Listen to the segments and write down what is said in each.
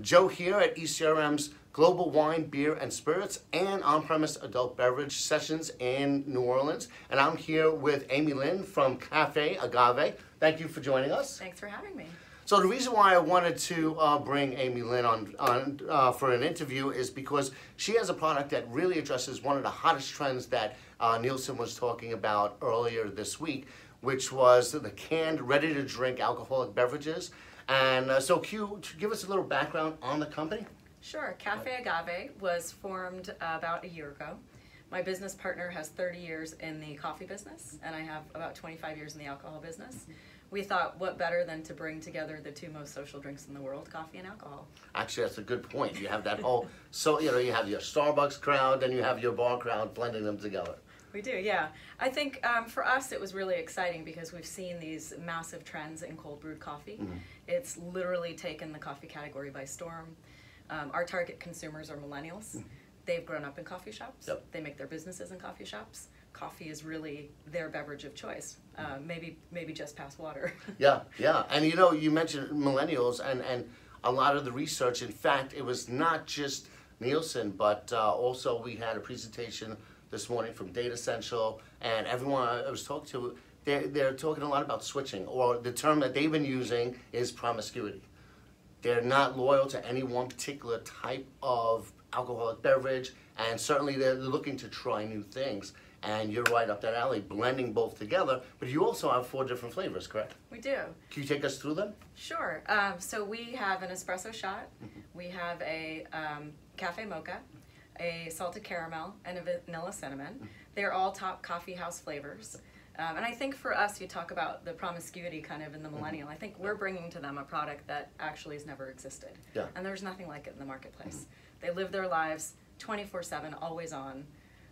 Joe here at ECRM's Global Wine, Beer, and Spirits and on-premise adult beverage sessions in New Orleans. And I'm here with Ami-Lynn from Cafe Agave. Thank you for joining us. Thanks for having me. So the reason why I wanted to bring Ami-Lynn on for an interview is because she has a product that really addresses one of the hottest trends that Nielsen was talking about earlier this week, which was the canned, ready-to-drink alcoholic beverages. And so Q, give us a little background on the company. Sure. Cafe Agave was formed about a year ago. My business partner has 30 years in the coffee business, and I have about 25 years in the alcohol business. We thought, what better than to bring together the two most social drinks in the world, coffee and alcohol. Actually, that's a good point. You have that whole, so you have your Starbucks crowd and you have your bar crowd, blending them together. We do, yeah. I think for us it was really exciting because we've seen these massive trends in cold brewed coffee. It's literally taken the coffee category by storm. Our target consumers are millennials. They've grown up in coffee shops. They make their businesses in coffee shops. Coffee is really their beverage of choice. Maybe just past water. Yeah. And you mentioned millennials and a lot of the research. In fact, it was not just Nielsen, but also we had a presentation this morning from Data Central, and everyone I was talking to, they're talking a lot about switching, or the term that they've been using is promiscuity. They're not loyal to any one particular type of alcoholic beverage, and certainly they're looking to try new things. And you're right up that alley, blending both together, but you also have 4 different flavors, correct? We do. Can you take us through them? Sure. So we have an espresso shot, we have a cafe mocha, a salted caramel, and a vanilla cinnamon. They're all top coffee house flavors. And I think for us, you talk about the promiscuity kind of in the millennial. I think we're bringing to them a product that actually has never existed. And there's nothing like it in the marketplace. They live their lives 24/7, always on.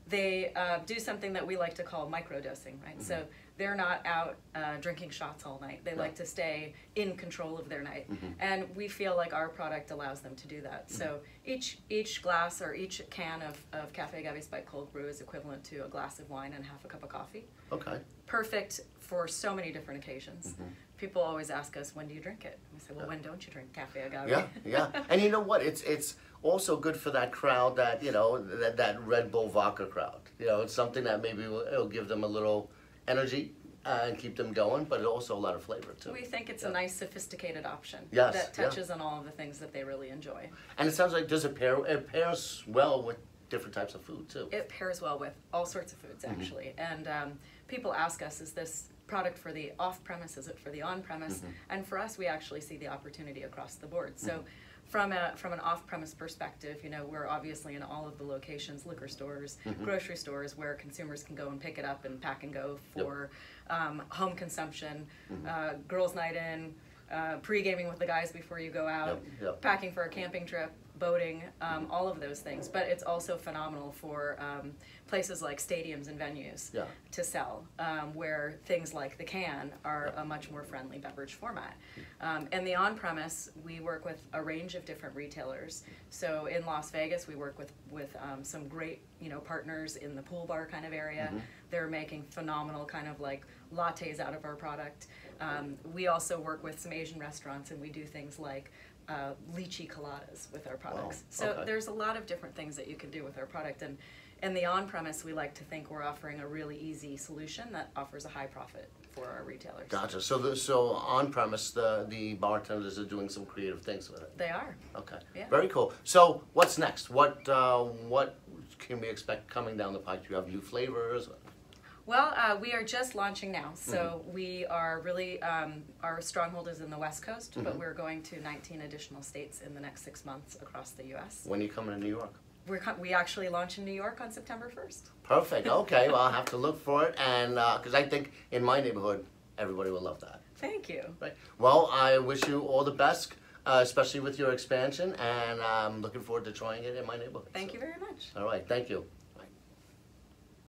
They do something that we like to call microdosing, right? So they're not out drinking shots all night. They like to stay in control of their night. And we feel like our product allows them to do that. So each glass or each can of Cafe Agave Spiked Cold Brew is equivalent to a glass of wine and half a cup of coffee. Okay. Perfect for so many different occasions. People always ask us, when do you drink it? We say, well, when don't you drink Cafe Agave? Yeah. And you know what? It's also good for that crowd that, that Red Bull vodka crowd. It's something that maybe it'll give them a little energy and keep them going, but also a lot of flavor too. We think it's a nice sophisticated option that touches on all of the things that they really enjoy. And it sounds like it pairs well with different types of food too. It pairs well with all sorts of foods actually. And people ask us, is this product for the off-premise, is it for the on-premise? And for us, we actually see the opportunity across the board. So from an off-premise perspective, we're obviously in all of the locations, liquor stores, grocery stores, where consumers can go and pick it up and pack and go for home consumption, girls' night in, pre-gaming with the guys before you go out, packing for a camping trip, boating, all of those things. But it's also phenomenal for places like stadiums and venues to sell, where things like the can are a much more friendly beverage format. And the on-premise, we work with a range of different retailers. So in Las Vegas, we work with some great partners in the pool bar kind of area. They're making phenomenal kind of like lattes out of our product. We also work with some Asian restaurants, and we do things like lychee coladas with our products. So there's a lot of different things that you can do with our product. And in the on-premise, we like to think we're offering a really easy solution that offers a high profit for our retailers. Gotcha. So on-premise, the bartenders are doing some creative things with it. They are. Okay. Yeah. Very cool. So what's next? What can we expect coming down the pike? Do you have new flavors? Well, we are just launching now, so we are really, our stronghold is in the West Coast, but we're going to 19 additional states in the next 6 months across the U.S. When are you coming to New York? We actually launch in New York on September 1st. Perfect. Okay, well, I'll have to look for it, and because I think in my neighborhood, everybody will love that. Thank you. Right. Well, I wish you all the best, especially with your expansion, and I'm looking forward to trying it in my neighborhood. Thank you very much. All right, thank you.